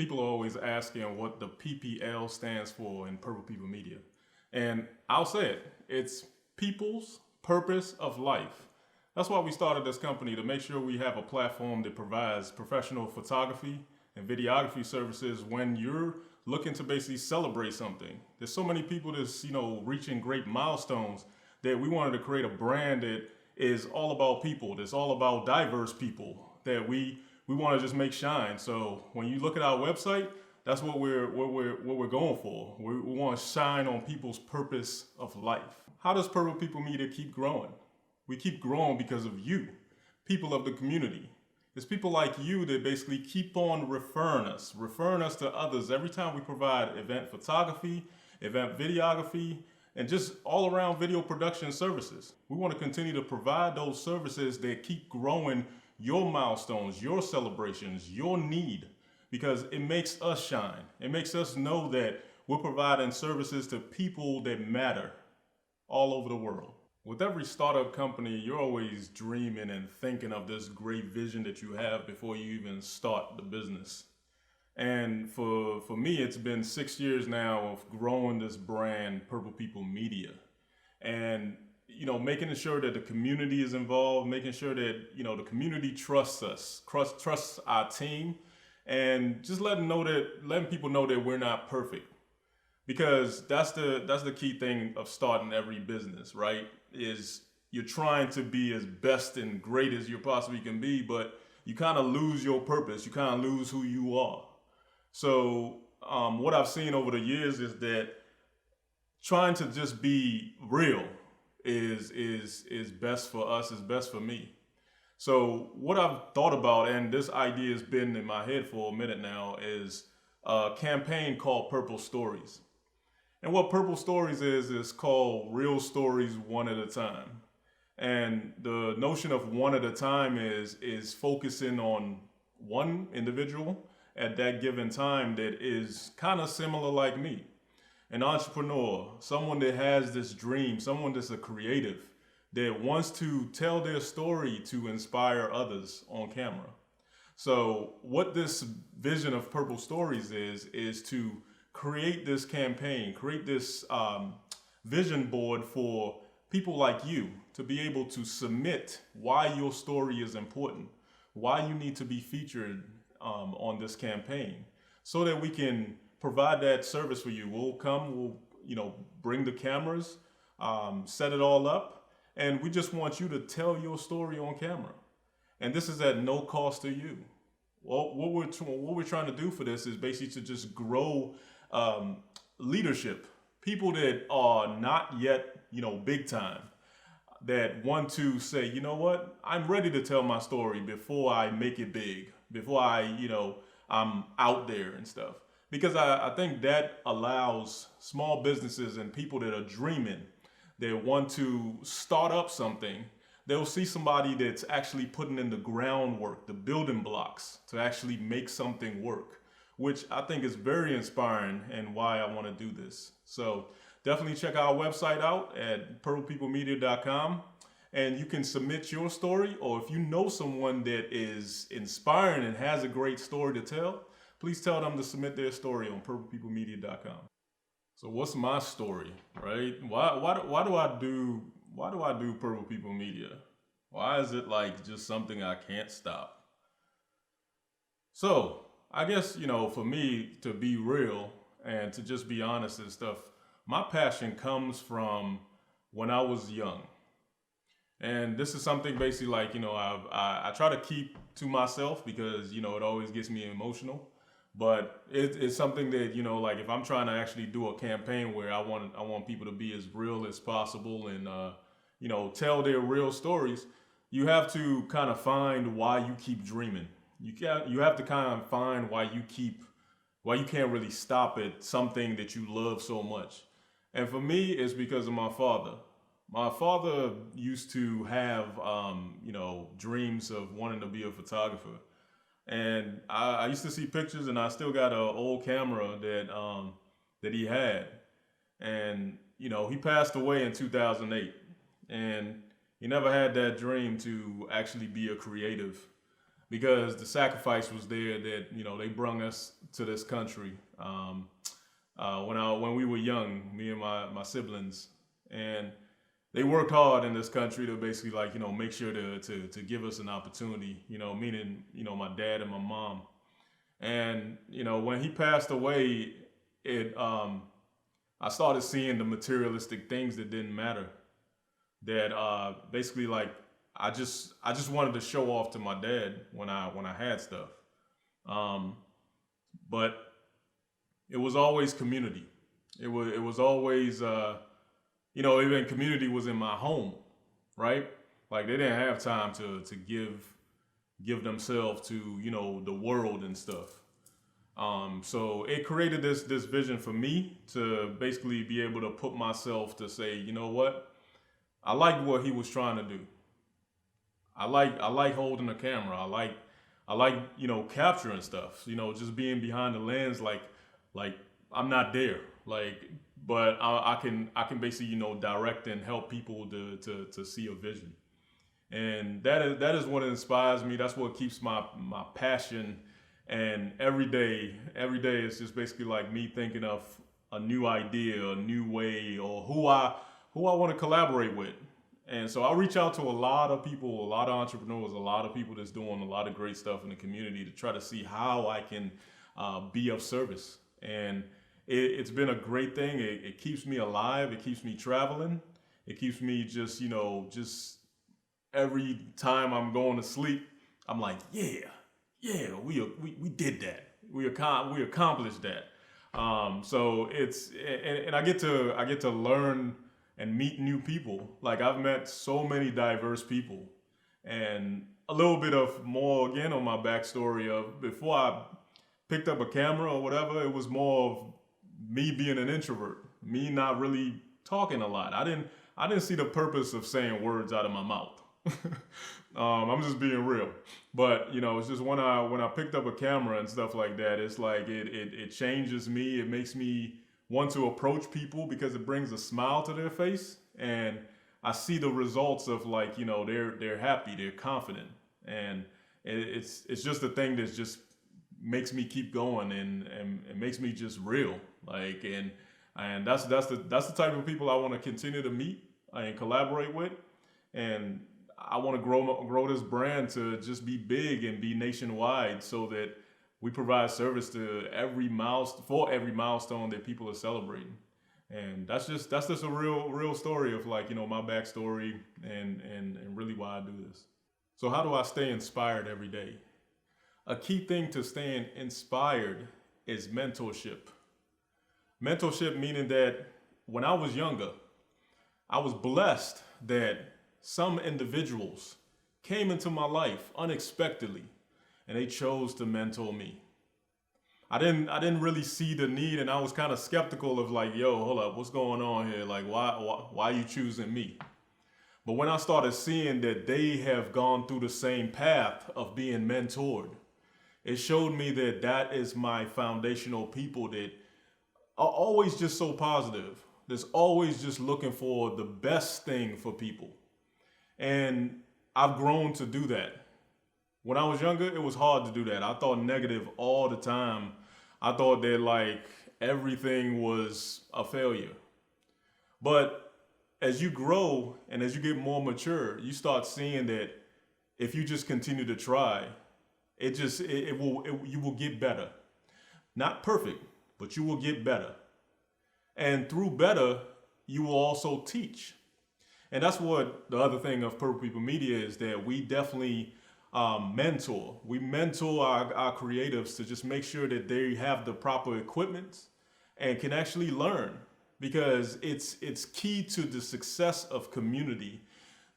People are always asking what the PPL stands for in Purple People Media. And I'll say it, it's People's Purpose of Life. That's why we started this company, to make sure we have a platform that provides professional photography and videography services when you're looking to basically celebrate something. There's so many people that's, reaching great milestones that we wanted to create a brand that is all about people, that's all about diverse people, that we want to just make shine. So when you look at our website, that's what we're going for. We want to shine on people's purpose of life. How does Purple People Media keep growing? We keep growing because of you, people of the community. It's people like you that basically keep on referring us to others every time we provide event photography, event videography, and just all around video production services. We want to continue to provide those services that keep growing your milestones, your celebrations, your need, because it makes us shine. It makes us know that we're providing services to people that matter all over the world. With every startup company, you're always dreaming and thinking of this great vision that you have before you even start the business. And for me, it's been 6 years now of growing this brand, Purple People Media. And making sure that the community is involved, making sure that, the community trusts us, trusts our team, and just letting people know that we're not perfect. Because that's the key thing of starting every business, right? Is you're trying to be as best and great as you possibly can be, but you kind of lose your purpose. You kind of lose who you are. So what I've seen over the years is that trying to just be real is best for us, is best for me. So what I've thought about, and this idea has been in my head for a minute now, is a campaign called Purple Stories. And what Purple Stories is called Real Stories One at a Time. And the notion of one at a time is focusing on one individual at that given time that is kind of similar like me. An entrepreneur, someone that has this dream, someone that's a creative, that wants to tell their story to inspire others on camera. So what this vision of Purple Stories is to create this campaign, create this vision board for people like you to be able to submit why your story is important, why you need to be featured on this campaign, so that we can provide that service for you. We'll bring the cameras, set it all up, and we just want you to tell your story on camera. And this is at no cost to you. Well, what we're trying to do for this is basically to just grow leadership, people that are not yet, big time, that want to say, you know what, I'm ready to tell my story before I make it big, before I'm out there and stuff. Because I think that allows small businesses and people that are dreaming, that want to start up something, they'll see somebody that's actually putting in the groundwork, the building blocks to actually make something work, which I think is very inspiring and why I want to do this. So definitely check our website out at purplepeoplemedia.com, and you can submit your story, or if you know someone that is inspiring and has a great story to tell, please tell them to submit their story on purplepeoplemedia.com. So what's my story, right? Why do I do Purple People Media? Why is it like just something I can't stop? So I guess, for me, to be real and to just be honest and stuff, my passion comes from when I was young. And this is something basically like, I try to keep to myself because, it always gets me emotional. But it's something that, like if I'm trying to actually do a campaign where I want people to be as real as possible and, tell their real stories, you have to kind of find why you keep dreaming. You have to kind of find why you can't really stop at something that you love so much. And for me, it's because of my father. My father used to have, dreams of wanting to be a photographer. And I used to see pictures, and I still got an old camera that he had. And, he passed away in 2008. And he never had that dream to actually be a creative. because the sacrifice was there that they brung us to this country when we were young, me and my siblings, and they worked hard in this country to basically make sure to give us an opportunity, meaning my dad and my mom. And when he passed away, it I started seeing the materialistic things that didn't matter, that basically I just wanted to show off to my dad when I had stuff. um, but it was always community. It was always even community was in my home, right? Like they didn't have time to give themselves to the world and stuff. So it created this vision for me to basically be able to put myself to say, you know what, I like what he was trying to do. I like holding a camera. I like capturing stuff. Just being behind the lens, like I'm not there. But I can basically direct and help people to see a vision. And that is what inspires me. That's what keeps my passion. And every day it's just basically like me thinking of a new idea, a new way, or who I want to collaborate with. And so I reach out to a lot of people, a lot of entrepreneurs, a lot of people that's doing a lot of great stuff in the community to try to see how I can be of service. And it's been a great thing. It keeps me alive. It keeps me traveling. It keeps me just every time I'm going to sleep, I'm like, yeah, we did that. We accomplished that. So and I get to learn and meet new people. Like I've met so many diverse people, and a little bit of more again on my backstory of before I picked up a camera or whatever. It was more of me being an introvert, me not really talking a lot. I didn't see the purpose of saying words out of my mouth. I'm just being real. But it's just when I picked up a camera and stuff like that, it's like it changes me. It makes me want to approach people because it brings a smile to their face, and I see the results of they're happy, they're confident, and it's just a thing that just makes me keep going, and it makes me just real. And that's the type of people I want to continue to meet and collaborate with. And I want to grow this brand to just be big and be nationwide, so that we provide service to every milestone that people are celebrating. And that's just a real story of my backstory and really why I do this. So how do I stay inspired every day? A key thing to staying inspired is mentorship. Mentorship meaning that when I was younger, I was blessed that some individuals came into my life unexpectedly, and they chose to mentor me. I didn't really see the need, and I was kind of skeptical of yo, hold up, what's going on here? Why are you choosing me? But when I started seeing that they have gone through the same path of being mentored, it showed me that is my foundational people that are always just so positive. That's always just looking for the best thing for people. And I've grown to do that. When I was younger, it was hard to do that. I thought negative all the time. I thought that everything was a failure. But as you grow and as you get more mature, you start seeing that if you just continue to try, you will get better. Not perfect, but you will get better. And through better, you will also teach. And that's what the other thing of Purple People Media is, that we definitely mentor. We mentor our creatives to just make sure that they have the proper equipment and can actually learn, because it's key to the success of community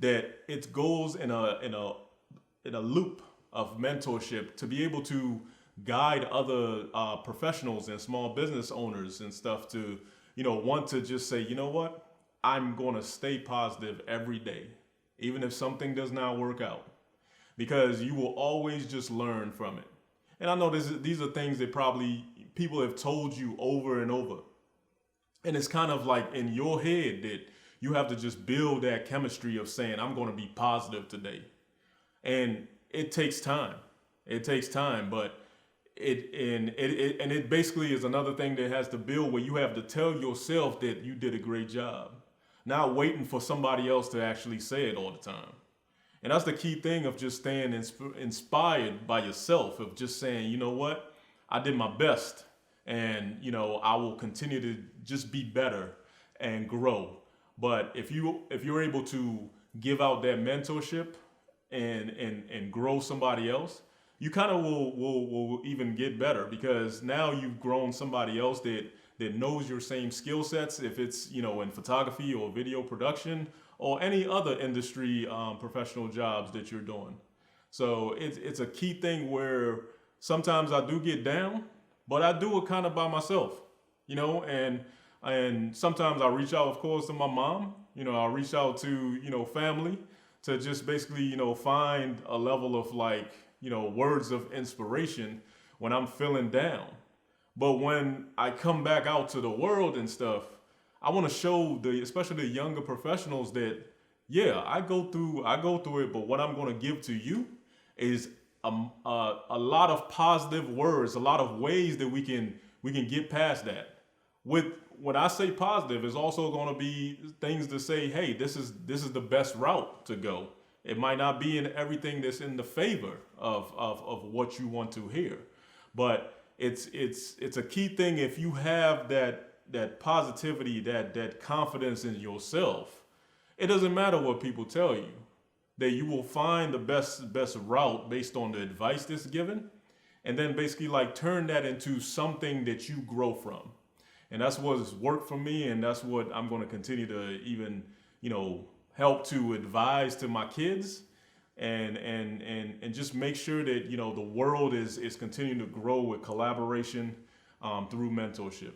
that it goes in a loop of mentorship to be able to guide other professionals and small business owners and stuff to want to just say, you know what, I'm going to stay positive every day, even if something does not work out, because you will always just learn from it. And I know these are things that probably people have told you over and over. And it's kind of like in your head that you have to just build that chemistry of saying, I'm going to be positive today. And it takes time. It takes time, but it basically is another thing that has to build where you have to tell yourself that you did a great job, not waiting for somebody else to actually say it all the time. And that's the key thing of just staying inspired by yourself, of just saying, you know what, I did my best, and I will continue to just be better and grow. But if you're able to give out that mentorship and grow somebody else, you kind of will even get better, because now you've grown somebody else that knows your same skill sets, if it's in photography or video production or any other industry, professional jobs that you're doing. So it's a key thing where sometimes I do get down, but I do it kind of by myself, and sometimes I reach out, of course, to my mom. I reach out to family to just basically find a level of words of inspiration when I'm feeling down. But when I come back out to the world and stuff, I want to show especially the younger professionals that, yeah, I go through it, but what I'm going to give to you is a lot of positive words, a lot of ways that we can get past that. With when I say positive, it's also going to be things to say, hey, this is the best route to go. It might not be in everything that's in the favor of what you want to hear, but it's a key thing. If you have that positivity, that confidence in yourself, it doesn't matter what people tell you, that you will find the best route based on the advice that's given, and then basically turn that into something that you grow from. And that's what's worked for me, and that's what I'm going to continue to even help to advise to my kids, and just make sure that the world is continuing to grow with collaboration, through mentorship.